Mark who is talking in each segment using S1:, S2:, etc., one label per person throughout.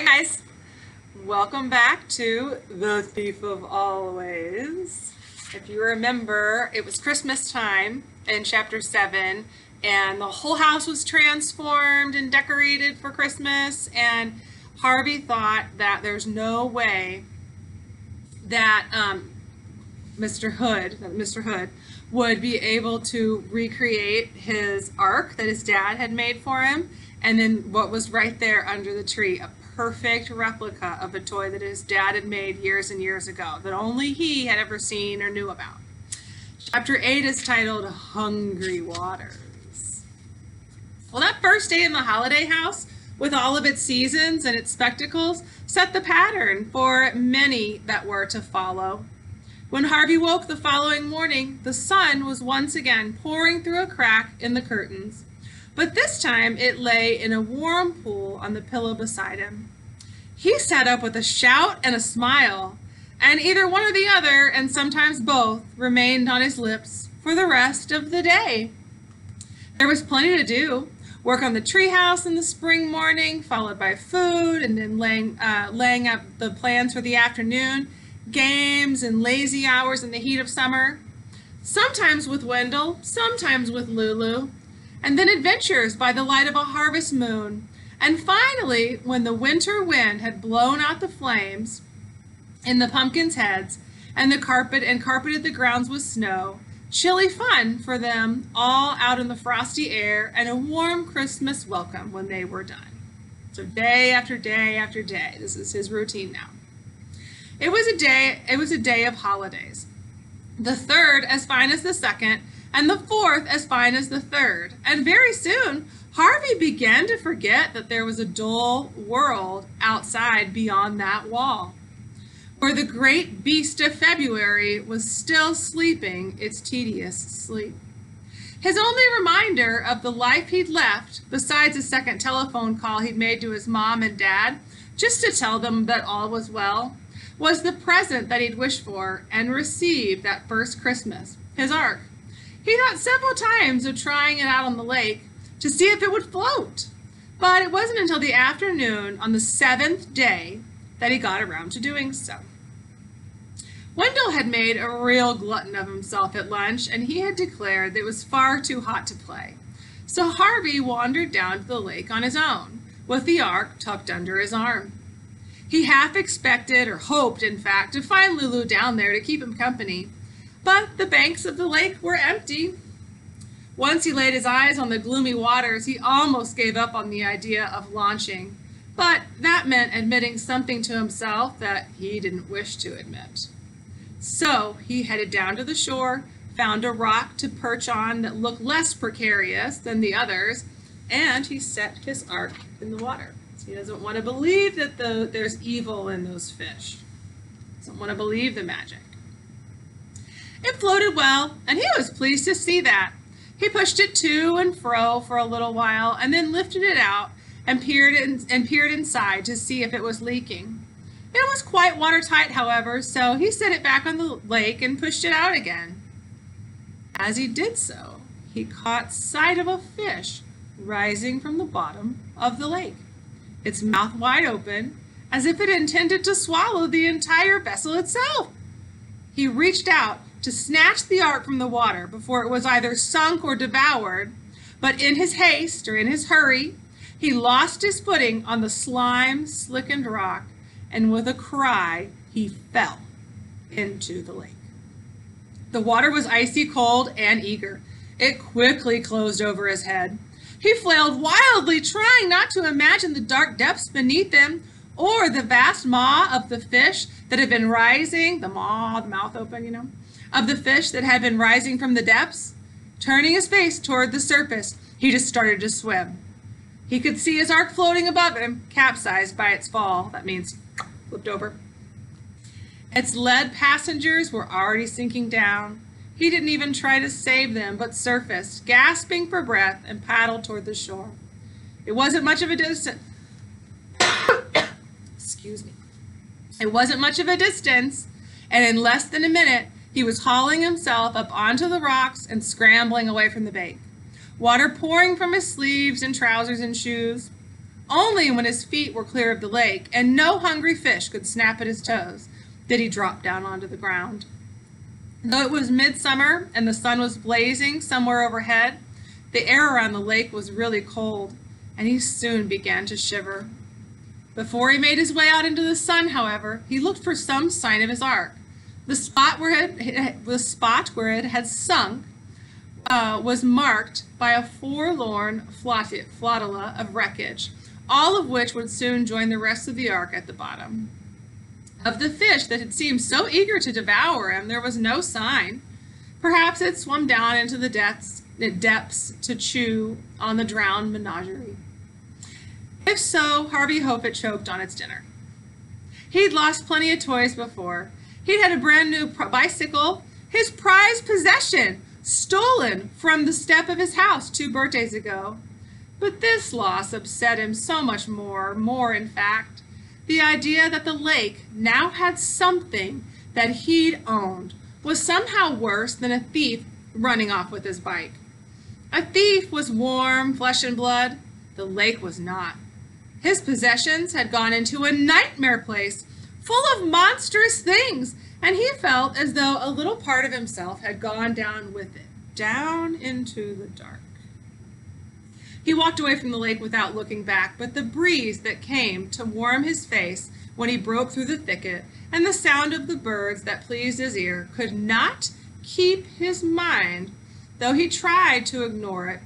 S1: Guys, welcome back to The Thief of Always. If you remember, it was Christmas time in chapter 7 and the whole house was transformed and decorated for Christmas, and Harvey thought that there's no way that Mr. Hood would be able to recreate his ark that his dad had made for him, and then what was right there under the tree, a perfect replica of a toy that his dad had made years and years ago that only he had ever seen or knew about. Chapter 8 is titled Hungry Waters. Well, that first day in the holiday house, with all of its seasons and its spectacles, set the pattern for many that were to follow. When Harvey woke the following morning, the sun was once again pouring through a crack in the curtains, but this time it lay in a warm pool on the pillow beside him. He sat up with a shout and a smile, and either one or the other, and sometimes both, remained on his lips for the rest of the day. There was plenty to do. Work on the treehouse in the spring morning, followed by food, and then laying out the plans for the afternoon, games and lazy hours in the heat of summer, sometimes with Wendell, sometimes with Lulu, and then adventures by the light of a harvest moon. And finally, when the winter wind had blown out the flames in the pumpkins' heads and carpeted the grounds with snow, chilly fun for them all out in the frosty air, and a warm Christmas welcome when they were done. So day after day after day, this is his routine now. It was a day of holidays. The third as fine as the second, and the fourth as fine as the third. And very soon, Harvey began to forget that there was a dull world outside beyond that wall, where the great beast of February was still sleeping its tedious sleep. His only reminder of the life he'd left, besides a second telephone call he'd made to his mom and dad, just to tell them that all was well, was the present that he'd wished for and received that first Christmas, his ark. He thought several times of trying it out on the lake to see if it would float, but it wasn't until the afternoon on the 7th day that he got around to doing so. Wendell had made a real glutton of himself at lunch, and he had declared that it was far too hot to play. So Harvey wandered down to the lake on his own, with the ark tucked under his arm. He half expected, or hoped, in fact, to find Lulu down there to keep him company, but the banks of the lake were empty. Once he laid his eyes on the gloomy waters, he almost gave up on the idea of launching, but that meant admitting something to himself that he didn't wish to admit. So he headed down to the shore, found a rock to perch on that looked less precarious than the others, and he set his ark in the water. He doesn't want to believe that there's evil in those fish. Doesn't want to believe the magic. It floated well, and he was pleased to see that. He pushed it to and fro for a little while, and then lifted it out and peered inside to see if it was leaking. It was quite watertight, however, so he set it back on the lake and pushed it out again. As he did so, he caught sight of a fish rising from the bottom of the lake, its mouth wide open, as if it intended to swallow the entire vessel itself. He reached out to snatch the ark from the water before it was either sunk or devoured, but in his haste, or in his hurry, he lost his footing on the slime-slickened rock, and with a cry, he fell into the lake. The water was icy cold and eager. It quickly closed over his head. He flailed wildly, trying not to imagine the dark depths beneath him, or the vast maw of the fish that had been rising, the maw, the mouth open, of the fish that had been rising from the depths. Turning his face toward the surface, he just started to swim. He could see his ark floating above him, capsized by its fall. That means flipped over. Its lead passengers were already sinking down. He didn't even try to save them, but surfaced, gasping for breath, and paddled toward the shore. It wasn't much of a distance. Excuse me. It wasn't much of a distance, and in less than a minute, he was hauling himself up onto the rocks and scrambling away from the bank. Water pouring from his sleeves and trousers and shoes. Only when his feet were clear of the lake and no hungry fish could snap at his toes did he drop down onto the ground. Though it was midsummer and the sun was blazing somewhere overhead, the air around the lake was really cold, and he soon began to shiver. Before he made his way out into the sun, however, he looked for some sign of his ark. The spot where it had sunk was marked by a forlorn flotilla of wreckage, all of which would soon join the rest of the ark at the bottom. Of the fish that had seemed so eager to devour him, there was no sign. Perhaps it swum down into the depths to chew on the drowned menagerie. If so, Harvey hoped it choked on its dinner. He'd lost plenty of toys before. He'd had a brand new bicycle, his prized possession, stolen from the step of his house 2 birthdays ago. But this loss upset him so much more in fact. The idea that the lake now had something that he'd owned was somehow worse than a thief running off with his bike. A thief was warm, flesh and blood. The lake was not. His possessions had gone into a nightmare place, full of monstrous things, and he felt as though a little part of himself had gone down with it, down into the dark. He walked away from the lake without looking back, but the breeze that came to warm his face when he broke through the thicket and the sound of the birds that pleased his ear could not keep his mind, though he tried to ignore it,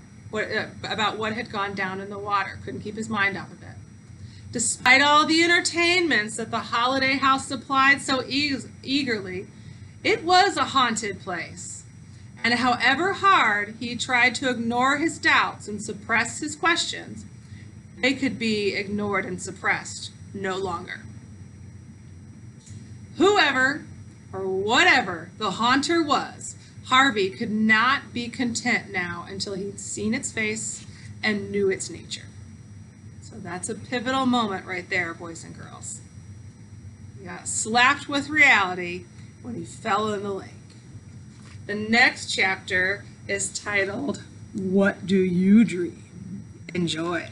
S1: about what had gone down in the water. Couldn't keep his mind off of it. Despite all the entertainments that the holiday house supplied so eagerly, it was a haunted place. And however hard he tried to ignore his doubts and suppress his questions, they could be ignored and suppressed no longer. Whoever or whatever the haunter was, Harvey could not be content now until he'd seen its face and knew its nature. So that's a pivotal moment right there, boys and girls. He got slapped with reality when he fell in the lake. The next chapter is titled, What Do You Dream? Enjoy.